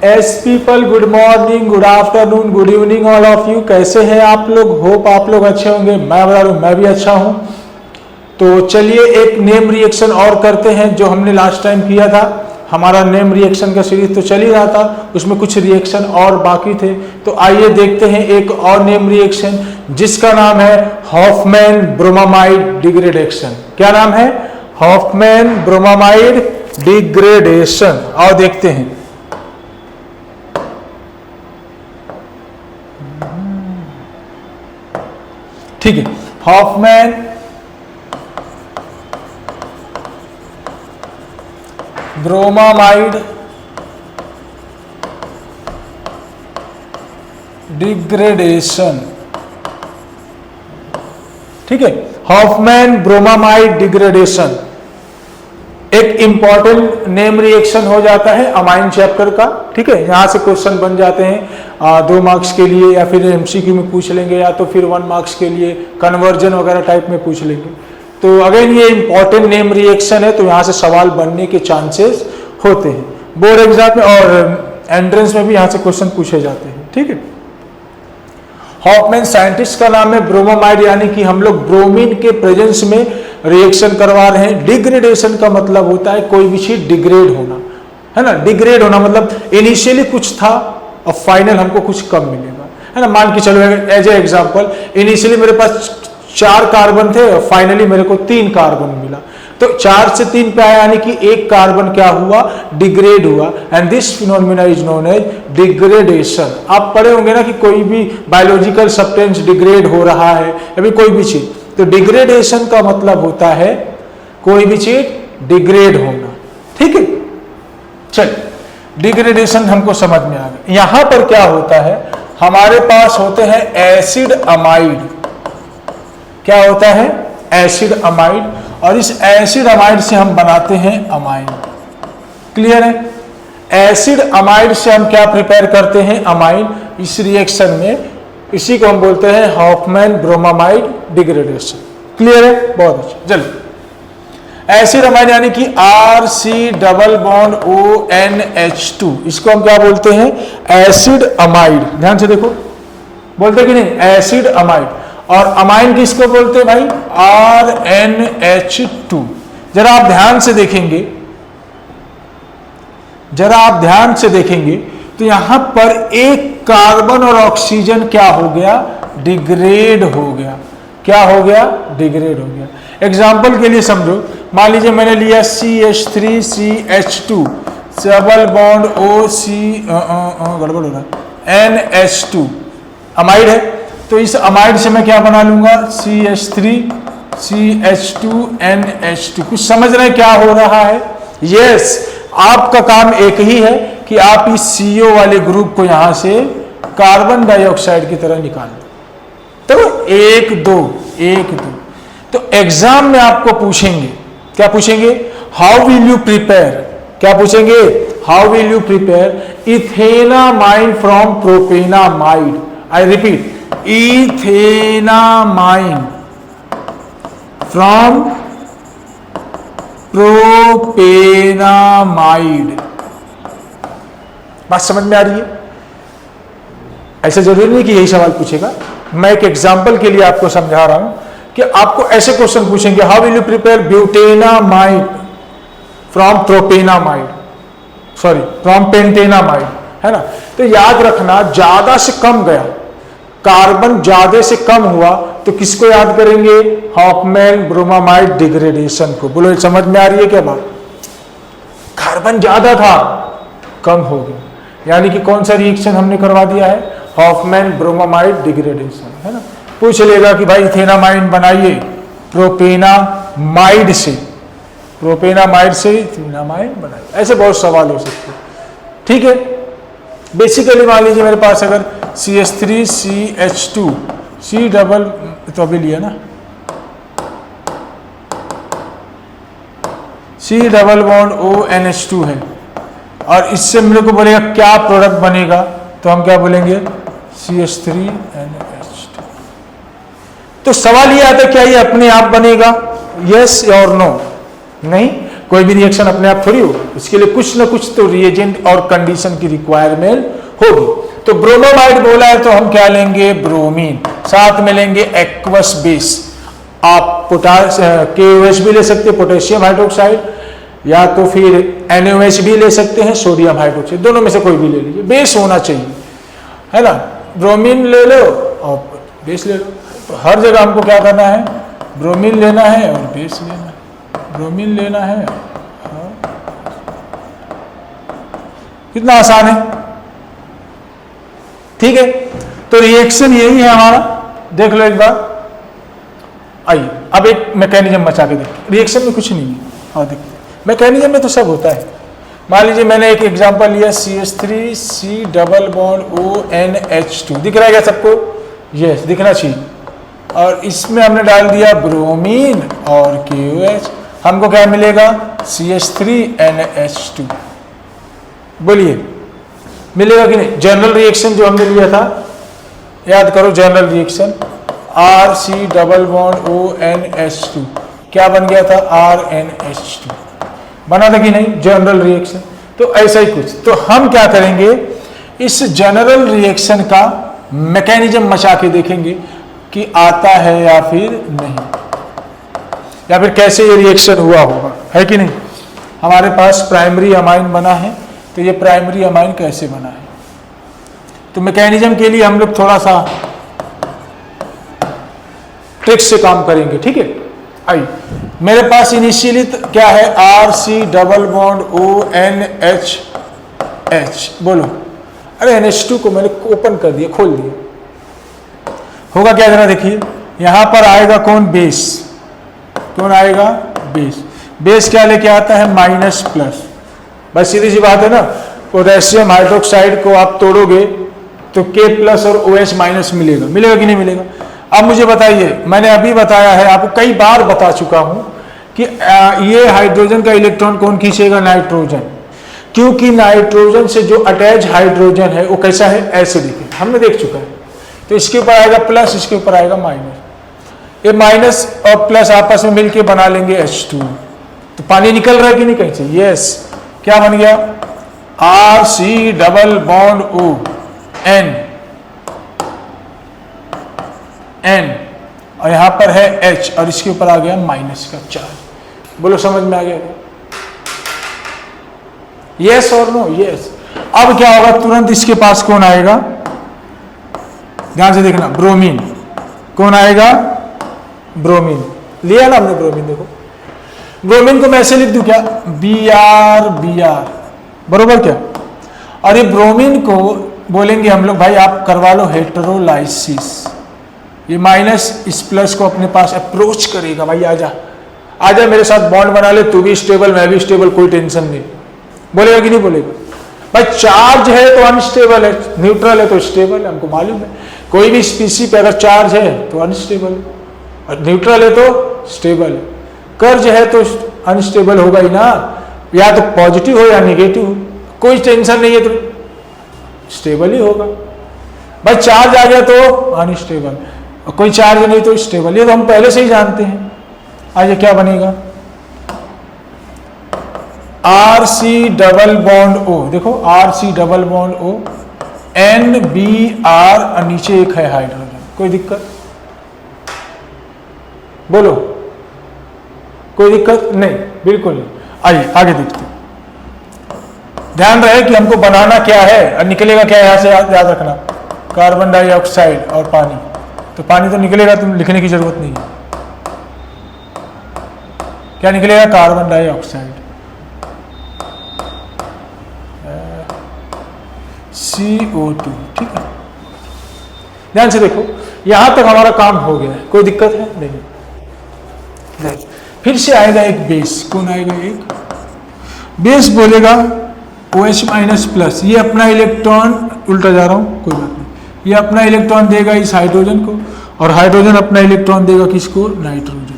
S people, good morning, good afternoon, good evening all of you. कैसे हैं आप लोग? होप आप लोग अच्छे होंगे। मैं बता रहा हूँ मैं भी अच्छा हूँ। तो चलिए एक नेम रिएक्शन और करते हैं जो हमने लास्ट टाइम किया था। हमारा नेम रिएक्शन का सीरीज तो चल ही रहा था, उसमें कुछ रिएक्शन और बाकी थे। तो आइए देखते हैं एक और नेम रिएक्शन जिसका नाम है हॉफमैन ब्रोमामाइड डिग्रेडेशन। क्या नाम है? Hofmann bromamide degradation. आओ देखते हैं। ठीक है, हॉफमैन ब्रोमामाइड डिग्रेडेशन। ठीक है, हॉफमैन ब्रोमामाइड डिग्रेडेशन एक इंपॉर्टेंट नेम रिएक्शन हो जाता है अमाइन चैप्टर का। ठीक है, यहां से क्वेश्चन बन जाते हैं 2 मार्क्स के लिए, या फिर एमसीक्यू में पूछ लेंगे, या तो फिर 1 मार्क्स के लिए कन्वर्जन वगैरह टाइप में पूछ लेंगे। तो अगेन ये इंपॉर्टेंट नेम रिएक्शन है, तो यहां से सवाल बनने के चांसेस होते हैं बोर्ड एग्जाम में और एंट्रेंस में भी यहां से क्वेश्चन पूछे जाते हैं। ठीक है, हॉफमैन साइंटिस्ट का नाम है ब्रोमामाइड, यानी कि हम लोग ब्रोमीन के प्रेजेंस में रिएक्शन करवा रहे हैं। डिग्रेडेशन का मतलब होता है कोई भी चीज डिग्रेड होना, है ना। डिग्रेड होना मतलब इनिशियली कुछ था और फाइनल हमको कुछ कम मिलेगा, है ना। मान के चलो एज ए एग्जांपल, इनिशियली मेरे पास 4 कार्बन थे और फाइनली मेरे को 3 कार्बन मिला। तो 4 से 3 पे आया, यानी कि 1 कार्बन क्या हुआ? डिग्रेड हुआ। And this phenomena is known as degradation. आप पढ़े होंगे ना कि कोई भी बायोलॉजिकल सब्सटेंस डिग्रेड हो रहा है, या फिर कोई भी चीज। तो डिग्रेडेशन का मतलब होता है कोई भी चीज डिग्रेड होना। ठीक है, चल डिग्रेडेशन हमको समझ में आ गया। यहां पर क्या होता है, हमारे पास होते हैं एसिड अमाइड। क्या होता है? Acid amide. और इस एसिड अमाइड से हम बनाते हैं अमाइन। क्लियर है? एसिड अमाइड से हम क्या प्रिपेयर करते हैं? अमाइन। इस रिएक्शन में इसी को हम बोलते हैं हॉफमैन ब्रोमामाइड डिग्रेडेशन। क्लियर है? बहुत अच्छा। चलो, एसिड अमाइड यानी कि RC डबल बॉन्ड ONH2, इसको हम क्या बोलते हैं? Acid amide. ध्यान से देखो, बोलते कि नहीं? Acid amide. और अमाइन किसको बोलते हैं भाई? RNH2। जरा आप ध्यान से देखेंगे, तो यहां पर एक कार्बन और ऑक्सीजन क्या हो गया? डिग्रेड हो गया। क्या हो गया? डिग्रेड हो गया। एग्जाम्पल के लिए समझो, मान लीजिए मैंने लिया CH3CH2 डबल बॉन्ड OC गड़बड़ हो रहा है NH2, अमाइड है। तो इस अमाइड से मैं क्या बना लूंगा? CH3CH2NH2। कुछ समझ रहे हैं क्या हो रहा है? यस, आपका काम एक ही है कि आप इस CO वाले ग्रुप को यहां से कार्बन डाइऑक्साइड की तरह निकाल दो। तो 1 2 1 2। तो एग्जाम में आपको पूछेंगे, क्या पूछेंगे? How will you prepare? क्या पूछेंगे? How will you prepare ethanamine from propanamide? I repeat, ethanamine from propanamide. बात समझ में आ रही है? ऐसा जरूरी नहीं कि यही सवाल पूछेगा, मैं एक एग्जांपल के लिए आपको समझा रहा हूं कि आपको ऐसे क्वेश्चन पूछेंगे, how will you prepare butanamide from propanamide, sorry from pentanamide, है ना। तो याद रखना, ज्यादा से कम गया, कार्बन ज्यादा से कम हुआ तो किसको याद करेंगे? हॉफमैन ब्रोमामाइड डिग्रेडेशन को। बोलो, समझ में आ रही है क्या बात? कार्बन ज्यादा था, कम हो गया, यानी कि कौन सा रिएक्शन हमने करवा दिया है? हॉफमैन ब्रोमामाइड डिग्रेडेशन, है ना। पूछ लेगा कि भाई इथेनामाइन बनाइए प्रोपेनामाइड से, प्रोपेनामाइड से इथेनामाइन बनाइए। ऐसे बहुत सवाल हो सकते हैं। ठीक है, बेसिकली मान लीजिए मेरे पास अगर CH3CH2 C डबल, तो अभी लिया ना, C डबल बॉन्ड ONH2 है, और इससे मेरे को बोलेगा क्या प्रोडक्ट बनेगा, तो हम क्या बोलेंगे? CH3NH2। तो सवाल ये आता है क्या ये अपने आप बनेगा? यस और नो? नहीं। कोई भी रिएक्शन अपने आप थोड़ी होगा, इसके लिए कुछ ना कुछ तो रिएजेंट और कंडीशन की रिक्वायरमेंट होगी। तो ब्रोमोमाइड बोला है तो हम क्या लेंगे, ब्रोमीन, साथ में लेंगे एक्वस बेस। आप KOH भी ले सकते हैं, पोटेशियम हाइड्रोक्साइड, या तो फिर NaOH भी ले सकते हैं, सोडियम हाइड्रोक्साइड, दोनों में से कोई भी ले लीजिए, बेस होना चाहिए, है ना। ब्रोमीन ले लो और बेस ले लो। तो हर जगह हमको क्या करना है, ब्रोमीन लेना है और बेस लेना है, ब्रोमीन लेना है और कितना आसान है, ठीक है। तो रिएक्शन यही है हमारा, देख लो एक बार। आइए अब एक मैकेनिज्म बचा के देखते, रिएक्शन में कुछ नहीं है, और देखते मैकेनिज्म में तो सब होता है। मान लीजिए मैंने एक एग्जांपल लिया, CH3C डबल बॉन्ड ONH2, दिख रहा है क्या सबको, यस दिखना चाहिए। और इसमें हमने डाल दिया ब्रोमीन और KOH, हमको क्या मिलेगा, CH3NH2, बोलिए मिलेगा कि नहीं। जनरल रिएक्शन जो हमने लिया था, याद करो general reaction, RC double bond ONH2 क्या बन गया था, RNH2 बना था कि नहीं, जनरल रिएक्शन। तो ऐसा ही कुछ, तो हम क्या करेंगे, इस जनरल रिएक्शन का मैकेनिज्म मचा के देखेंगे कि आता है या फिर नहीं, या फिर कैसे ये रिएक्शन हुआ होगा, है कि नहीं। हमारे पास प्राइमरी अमाइन बना है, तो ये प्राइमरी अमाइन कैसे बना है, तो मैकेनिज्म के लिए हम लोग थोड़ा सा ट्रिक से काम करेंगे, ठीक है। आइए, मेरे पास इनिशियली क्या है, RC डबल बॉन्ड ONH, बोलो, अरे NH2 को मैंने ओपन कर दिया, खोल दिया, होगा क्या, जरा देखिए, यहां पर आएगा कौन, बेस, कौन आएगा, बेस। बेस क्या लेके आता है, माइनस प्लस, बस सीधी सी बात है ना। पोटेशियम हाइड्रोक्साइड को आप तोड़ोगे तो K प्लस और OH माइनस मिलेगा, मिलेगा कि नहीं मिलेगा। अब मुझे बताइए, मैंने अभी बताया है, आपको कई बार बता चुका हूं कि ये हाइड्रोजन का इलेक्ट्रॉन कौन खींचेगा, नाइट्रोजन, क्योंकि नाइट्रोजन से जो अटैच हाइड्रोजन है वो कैसा है, एसिडिक है, हमने देख चुका है। तो इसके ऊपर आएगा प्लस, इसके ऊपर आएगा माइनस, ये माइनस और प्लस आपस में मिलके बना लेंगे H2, तो पानी निकल रहा है कि नहीं कहीं से, यस, क्या बन गया, RC double bond O N, और यहां पर है H, और इसके ऊपर आ गया माइनस का चार्ज। बोलो समझ में आ गया, यस और नो, यस। अब क्या होगा, तुरंत इसके पास कौन आएगा, ध्यान से देखना, ब्रोमीन, कौन आएगा, ब्रोमीन, लिया ना हमने ब्रोमीन, देखो ब्रोमीन को मैं ऐसे लिख दूं क्या, Br, बरोबर क्या। और ये ब्रोमीन को बोलेंगे हम लोग, भाई आप करवा लो हेटेरोलाइसिस, ये माइनस इस प्लस को अपने पास अप्रोच करेगा, भाई आजा आजा मेरे साथ बॉन्ड बना ले, तू भी स्टेबल मैं भी स्टेबल, कोई टेंशन नहीं, बोलेगा कि नहीं बोलेगा। भाई चार्ज है तो अनस्टेबल है, न्यूट्रल है तो स्टेबल है, हमको मालूम है। कोई भी स्पीसी पे अगर चार्ज है तो अनस्टेबल है, और न्यूट्रल है तो स्टेबल है। कर्ज है तो अनस्टेबल होगा ही ना, या तो पॉजिटिव हो या निगेटिव हो, कोई टेंशन नहीं है तो स्टेबल ही होगा। भाई चार्ज आ गया तो अनस्टेबल, और कोई चार्ज नहीं तो स्टेबल, ये तो हम पहले से ही जानते हैं। आज क्या बनेगा, RC डबल बॉन्ड O, देखो RC double bond O NBr, और नीचे एक है हाइड्रोजन, कोई दिक्कत, बोलो कोई दिक्कत नहीं, बिल्कुल नहीं। आइए आगे देखते हैं, ध्यान रहे कि हमको बनाना क्या है और निकलेगा क्या, यहां से याद रखना, कार्बन डाइऑक्साइड और पानी, तो पानी तो निकलेगा, तुम लिखने की जरूरत नहीं है, क्या निकलेगा, कार्बन डाइऑक्साइड, CO2, ठीक है। ध्यान से देखो, यहां तक हमारा काम हो गया है, कोई दिक्कत है नहीं। फिर से आएगा एक बेस, कौन आएगा, एक बेस बोलेगा OH माइनस प्लस, ये अपना इलेक्ट्रॉन, उल्टा जा रहा हूं कोई बात नहीं, ये अपना इलेक्ट्रॉन देगा इस हाइड्रोजन को, और हाइड्रोजन अपना इलेक्ट्रॉन देगा किसको, नाइट्रोजन।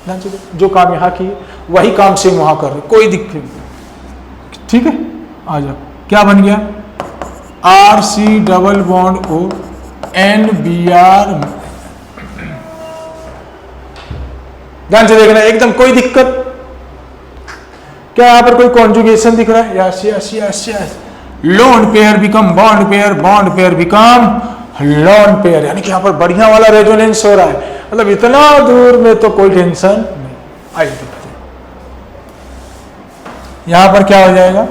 ध्यान से देखो, जो काम यहाँ की वही काम सेम वहां कर रहे, कोई दिक्कत नहीं, ठीक है। आ जाओ, क्या बन गया, RC double bond O NBr, ध्यान से देखना, एकदम कोई दिक्कत क्या यहाँ पर कोई कॉन्जुगेशन दिख रहा है? Yes yes yes yes, lone pair become bond pair, bond pair become lone pair, यानी कि यहाँ पर बढ़िया वाला रेजोनेंस हो रहा है। मतलब इतना दूर में तो कोई टेंशन नहीं। आइए देखते हैं यहां पर क्या हो जाएगा।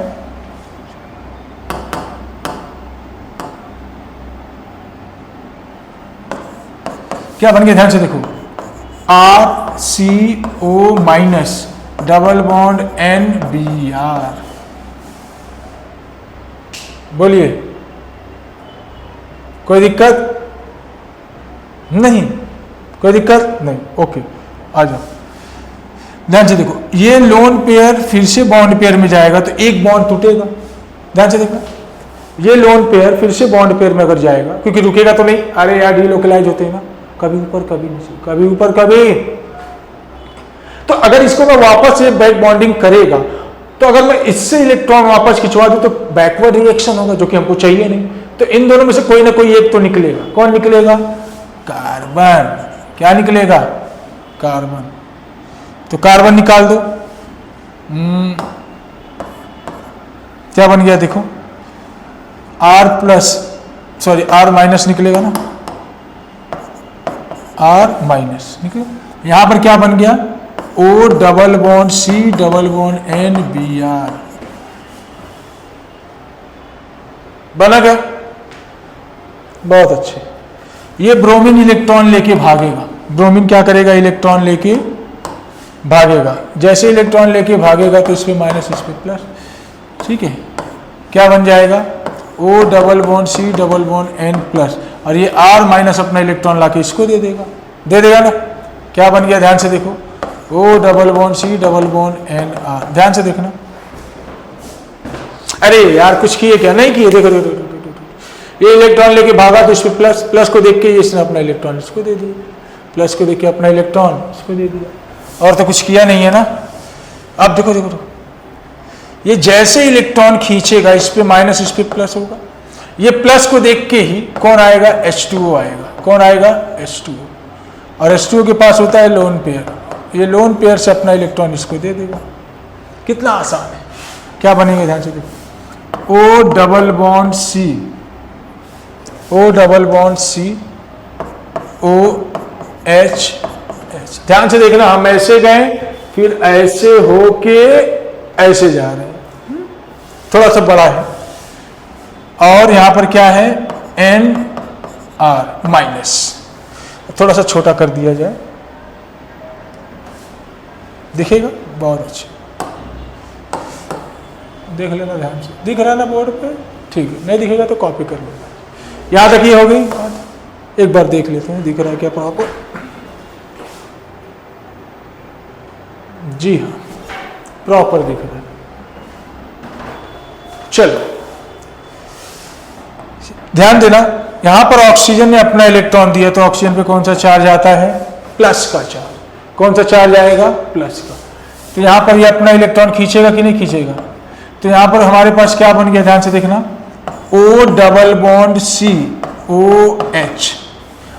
क्या बन गया, ध्यान से देखो, RCO minus double bond NBr। बोलिए, कोई दिक्कत नहीं? कोई दिक्कत नहीं, ओके, आ जाओ। ध्यान से देखो, ये लोन पेयर फिर से बॉन्ड पेयर में जाएगा तो एक बॉन्ड टूटेगा। ध्यान से देखो, ये लोन पेयर फिर से बॉन्ड पेयर में अगर जाएगा, क्योंकि रुकेगा तो नहीं, अरे यार डीलोकलाइज होते हैं ना, कभी ऊपर कभी नीचे, कभी ऊपर कभी। तो अगर इसको मैं वापस से बैक बॉन्डिंग करेगा, तो अगर मैं इससे इलेक्ट्रॉन वापस खिंचवा दूं तो बैकवर्ड रिएक्शन होगा, जो कि हमको चाहिए नहीं। तो इन दोनों में से कोई ना कोई एक तो निकलेगा। कौन निकलेगा? कार्बन। क्या निकलेगा? कार्बन। तो कार्बन निकाल दो। क्या बन गया देखो, R plus, sorry R minus निकलेगा ना, R माइनस निकले। यहां पर क्या बन गया? O double bond C double bond NBr बना गया। बहुत अच्छे। ये ब्रोमीन इलेक्ट्रॉन लेके भागेगा। ब्रोमीन क्या करेगा? इलेक्ट्रॉन लेके भागेगा। जैसे इलेक्ट्रॉन लेके भागेगा तो इस पे माइनस, इस पे प्लस, ठीक है। क्या बन जाएगा? O double bond C double bond N plus, और ये R माइनस अपना इलेक्ट्रॉन लाके इसको दे देगा ना। क्या बन गया? ध्यान से देखो, O double bond C double bond NR। ध्यान से देखना। अरे यार कुछ किए क्या? नहीं किए। देखो देखो, ये इलेक्ट्रॉन लेके भागा तो इस पे प्लस, प्लस को देख के इसने अपना इलेक्ट्रॉन इसको दे दिया, प्लस को देख के अपना इलेक्ट्रॉन इसको दे दिया, और तो कुछ किया नहीं है ना। अब देखो देखो, ये जैसे इलेक्ट्रॉन खींचेगा इस पे माइनस, इस पे प्लस होगा। ये प्लस को देख के ही कौन आएगा? H2O आएगा। कौन आएगा? H2O। और H2O के पास होता है लोन पेयर। ये लोन पेयर से अपना इलेक्ट्रॉन इसको दे देगा। कितना आसान है। क्या बनेगा? ध्यान से देखो, O double bond C, O double bond C OH। ध्यान से देखना, हम ऐसे गए फिर ऐसे होके ऐसे जा रहे हैं, थोड़ा सा बड़ा है। और यहां पर क्या है? NR माइनस, थोड़ा सा छोटा कर दिया जाए, दिखेगा? बहुत अच्छा, देख लेना ध्यान से। दिख रहा है ना बोर्ड पे? ठीक है, नहीं दिखेगा तो कॉपी कर लेना। यहां तक ये हो गई बात। एक बार देख लेते हैं दिख रहा है क्या प्रॉपर। जी हाँ, प्रॉपर दिख रहा है। चलो ध्यान देना, यहां पर ऑक्सीजन ने अपना इलेक्ट्रॉन दिया तो ऑक्सीजन पे कौन सा चार्ज आता है? प्लस का चार्ज। कौन सा चार्ज आएगा? प्लस का। तो यहां पर ये अपना इलेक्ट्रॉन खींचेगा कि नहीं खींचेगा? तो यहां पर हमारे पास क्या बन गया? ध्यान से देखना, O double bond C OH,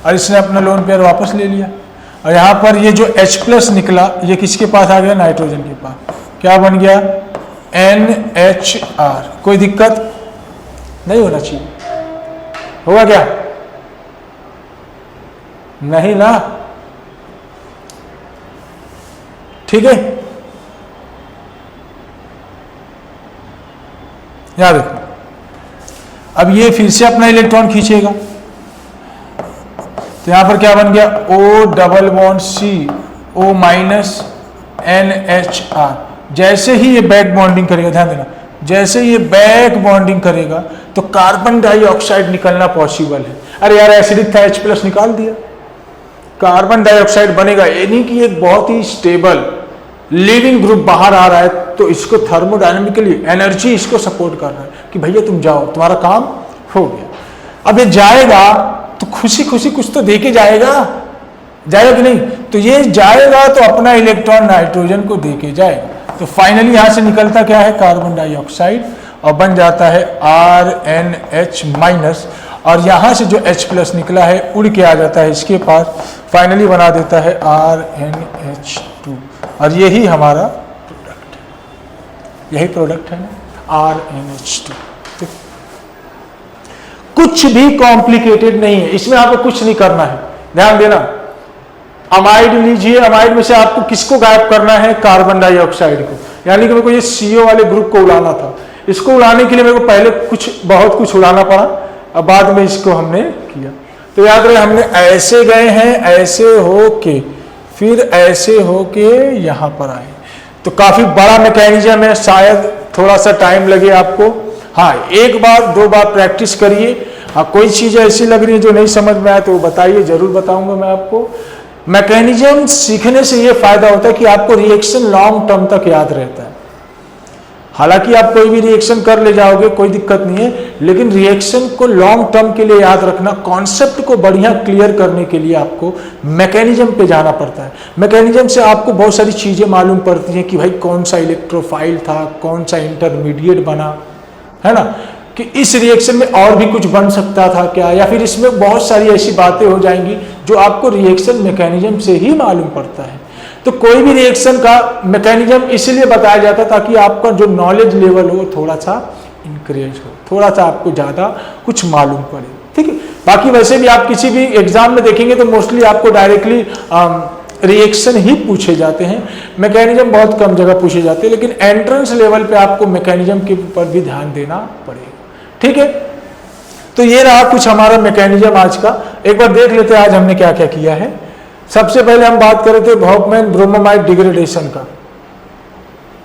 और इसने अपना लोन पेयर वापस ले लिया। और यहां पर ये जो H प्लस निकला ये किसके पास आ गया? नाइट्रोजन के पास। क्या बन गया? NHR। कोई दिक्कत नहीं होना चाहिए। हुआ क्या? नहीं ना? ठीक है, याद रखो। अब ये फिर से अपना इलेक्ट्रॉन खींचेगा तो यहां पर क्या बन गया? O double bond C O minus NHR। जैसे ही ये बैक बॉन्डिंग करेगा, ध्यान देना, जैसे ये बैक बॉन्डिंग करेगा तो कार्बन डाइऑक्साइड निकलना पॉसिबल है। अरे यार एसिडिक था, H प्लस निकाल दिया, कार्बन डाइऑक्साइड बनेगा। यानी कि एक बहुत ही स्टेबल लिविंग ग्रुप बाहर आ रहा है, तो इसको थर्मोडायनेमिकली एनर्जी इसको सपोर्ट कर रहा है कि भैया तुम जाओ, तुम्हारा काम हो गया। अब ये जाएगा तो खुशी खुशी कुछ तो दे के जाएगा कि नहीं? तो ये जाएगा तो अपना इलेक्ट्रॉन नाइट्रोजन को दे के जाएगा। तो फाइनली यहां से निकलता क्या है? कार्बन डाइऑक्साइड, और बन जाता है RNH माइनस, और यहां से जो H प्लस निकला है उड़ के आ जाता है इसके पास, फाइनली बना देता है RNH2, और यही हमारा प्रोडक्ट है। यही प्रोडक्ट है ना RnH2। कुछ भी कॉम्प्लिकेटेड नहीं है इसमें, आपको कुछ नहीं करना है, ध्यान देना। अमाइड लीजिए, अमाइड में से आपको किसको गायब करना है? कार्बन डाइऑक्साइड को, यानी कि मेरे को ये CO वाले ग्रुप को उड़ाना था। इसको उड़ाने के लिए मेरे को पहले बहुत कुछ उड़ाना पड़ा, अब बाद में इसको हमने किया। तो याद रहे हमने ऐसे गए हैं, ऐसे होके फिर ऐसे होके यहां पर आए, तो काफी बड़ा मैकेनिज्म है, शायद थोड़ा सा टाइम लगे आपको। हाँ, एक बार दो बार प्रैक्टिस करिए। हाँ, कोई चीज ऐसी लग रही है जो नहीं समझ में आए तो बताइए, जरूर बताऊंगा मैं आपको। मैकेनिज्म सीखने से ये फायदा होता है कि आपको रिएक्शन लॉन्ग टर्म तक याद रहता है। हालांकि आप कोई भी रिएक्शन कर ले जाओगे, कोई दिक्कत नहीं है, लेकिन रिएक्शन को लॉन्ग टर्म के लिए याद रखना, कॉन्सेप्ट को बढ़िया क्लियर करने के लिए आपको मैकेनिज्म पे जाना पड़ता है। मैकेनिज्म से आपको बहुत सारी चीजें मालूम पड़ती हैं कि भाई कौन सा इलेक्ट्रोफाइल था, कौन सा इंटरमीडिएट बना, है ना, कि इस रिएक्शन में और भी कुछ बन सकता था क्या, या फिर इसमें बहुत सारी ऐसी बातें हो जाएंगी जो आपको रिएक्शन मैकेनिज्म से ही मालूम पड़ता है। तो कोई भी रिएक्शन का मैकेनिज्म इसलिए बताया जाता है ताकि आपका जो नॉलेज लेवल हो थोड़ा सा इंक्रीज हो, थोड़ा सा आपको ज़्यादा कुछ मालूम पड़े, ठीक है। बाकी वैसे भी आप किसी भी एग्जाम में देखेंगे तो मोस्टली आपको डायरेक्टली रिएक्शन ही पूछे जाते हैं, मैकेनिज्म बहुत कम जगह पूछे जाते हैं, लेकिन एंट्रेंस लेवल पे आपको मैकेनिज्म के ऊपर भी ध्यान देना पड़ेगा, ठीक है। तो ये रहा कुछ हमारा मैकेनिज्म आज का। एक बार देख लेते हैं आज हमने क्या क्या किया है। सबसे पहले हम बात कर रहे थे हॉफमैन ब्रोमामाइड डिग्रेडेशन का,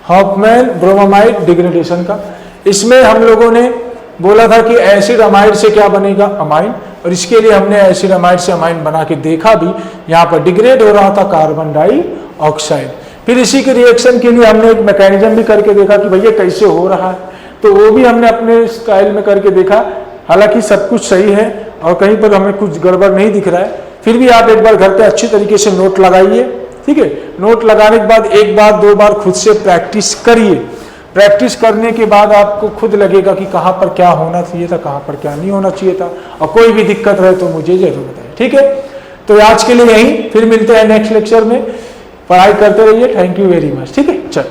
हॉफमैन ब्रोमामाइड डिग्रेडेशन का। इसमें हम लोगों ने बोला था कि एसिड अमाइड से क्या बनेगा? अमाइन, और इसके लिए हमने एसिड अमाइड से अमाइन बना के देखा भी। यहाँ पर डिग्रेड हो रहा था कार्बन डाइऑक्साइड। फिर इसी के रिएक्शन के लिए हमने एक मैकेनिज्म भी करके देखा कि भैया कैसे हो रहा है, तो वो भी हमने अपने स्टाइल में करके देखा। हालांकि सब कुछ सही है और कहीं पर हमें कुछ गड़बड़ नहीं दिख रहा है, फिर भी आप एक बार घर पे अच्छी तरीके से नोट लगाइए, ठीक है। नोट लगाने के बाद एक बार दो बार खुद से प्रैक्टिस करिए। प्रैक्टिस करने के बाद आपको खुद लगेगा कि कहाँ पर क्या होना चाहिए था, कहाँ पर क्या नहीं होना चाहिए था, और कोई भी दिक्कत रहे तो मुझे जरूर बताएं, ठीक है। तो आज के लिए यही, फिर मिलते हैं नेक्स्ट लेक्चर में। पढ़ाई करते रहिए। थैंक यू वेरी मच, ठीक है। चल।